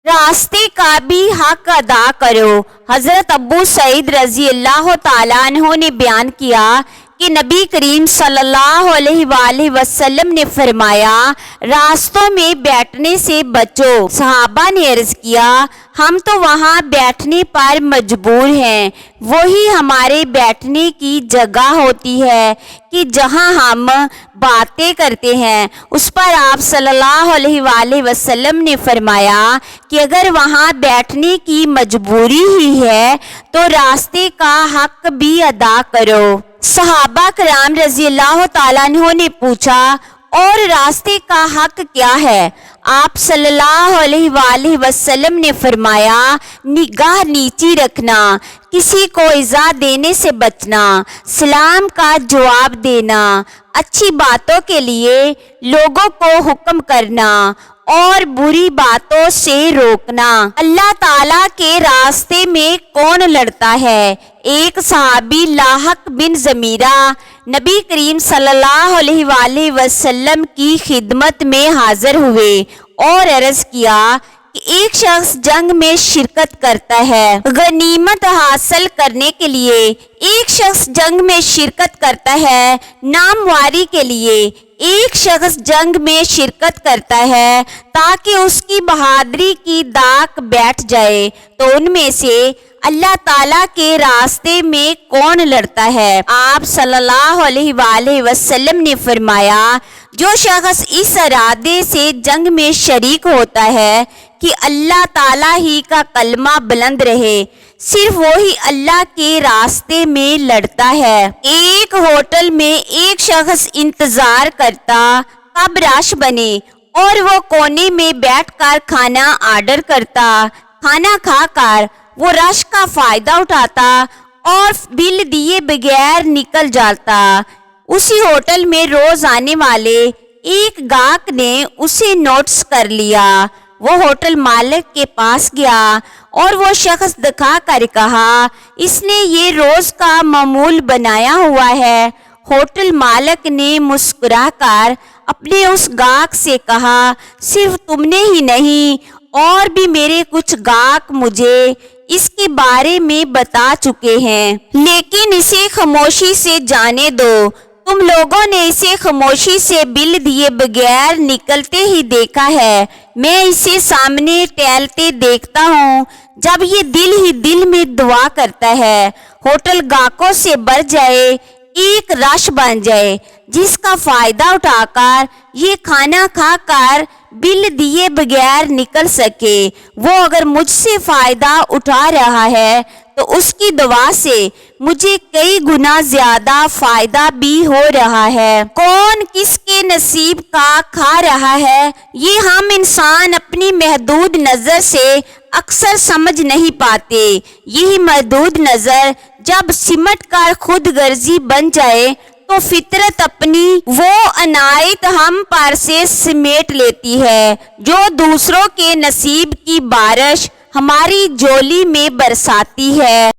راستے کا بھی حق ادا کرو۔ حضرت ابو سعید رضی اللہ تعالیٰ عنہ نے بیان کیا کہ نبی کریم صلی اللہ علیہ وآلہ وسلم نے فرمایا، راستوں میں بیٹھنے سے بچو۔ صحابہ نے عرض کیا، ہم تو وہاں بیٹھنے پر مجبور ہیں، وہی ہمارے بیٹھنے کی جگہ ہوتی ہے کہ جہاں ہم باتیں کرتے ہیں۔ اس پر آپ صلی اللہ علیہ وآلہ وسلم نے فرمایا کہ اگر وہاں بیٹھنے کی مجبوری ہی ہے تو راستے کا حق بھی ادا کرو۔ صحابہ کرام رضی اللہ تعالیٰ عنہ نے پوچھا، اور راستے کا حق کیا ہے؟ آپ صلی اللہ علیہ وآلہ وسلم نے فرمایا، نگاہ نیچی رکھنا، کسی کو ایذا دینے سے بچنا، سلام کا جواب دینا، اچھی باتوں کے لیے لوگوں کو حکم کرنا اور بری باتوں سے روکنا۔ اللہ تعالیٰ کے راستے میں کون لڑتا ہے؟ ایک صحابی لاحق بن زمیرہ نبی کریم صلی اللہ علیہ وآلہ وسلم کی خدمت میں حاضر ہوئے اور عرض کیا کہ ایک شخص جنگ میں شرکت کرتا ہے، غنیمت حاصل کرنے کے لیے۔ ایک شخص جنگ میں شرکت کرتا ہے نامواری کے لیے۔ ایک شخص جنگ میں شرکت کرتا ہے تاکہ اس کی بہادری کی داغ بیٹھ جائے، تو ان میں سے اللہ تعالیٰ کے راستے میں کون لڑتا ہے؟ آپ صلی اللہ علیہ وآلہ وسلم نے فرمایا، جو شخص اس ارادے سے جنگ میں شریک ہوتا ہے کہ اللہ تعالیٰ ہی کا کلمہ بلند رہے، صرف وہی اللہ کے راستے میں لڑتا ہے۔ ایک ہوٹل میں ایک شخص انتظار کرتا کب رش بنے اور وہ کونے میں بیٹھ کر کھانا آرڈر کرتا۔ کھانا کھا کر وہ رش کا فائدہ اٹھاتا اور بل دیے بغیر نکل جاتا۔ اسی ہوٹل میں روز آنے والے ایک گاہک نے اسے نوٹس کر لیا۔ وہ ہوٹل مالک کے پاس گیا اور وہ شخص دکھا کر کہا، اس نے یہ روز کا معمول بنایا ہوا ہے۔ ہوٹل مالک نے مسکرا کر اپنے اس گاہک سے کہا، صرف تم نے ہی نہیں اور بھی میرے کچھ گاہک مجھے اس کے بارے میں بتا چکے ہیں، لیکن اسے خاموشی سے جانے دو۔ تم لوگوں نے اسے خاموشی سے بل دیے بغیر نکلتے ہی دیکھا ہے، میں اسے سامنے ٹہلتے دیکھتا ہوں جب یہ دل ہی دل میں دعا کرتا ہے، ہوٹل گاہکوں سے بھر جائے، ایک رش بن جائے جس کا فائدہ اٹھا کر یہ کھانا کھا کر بل دیے بغیر نکل سکے۔ وہ اگر مجھ سے فائدہ اٹھا رہا ہے تو اس کی دعا سے مجھے کئی گنا زیادہ فائدہ بھی ہو رہا ہے۔ کون کس کے نصیب کا کھا رہا ہے، یہ ہم انسان اپنی محدود نظر سے اکثر سمجھ نہیں پاتے۔ یہی محدود نظر جب سمٹ کر خود غرضی بن جائے تو فطرت اپنی وہ عنایت ہم پر سے سمیٹ لیتی ہے جو دوسروں کے نصیب کی بارش ہماری جولی میں برساتی ہے۔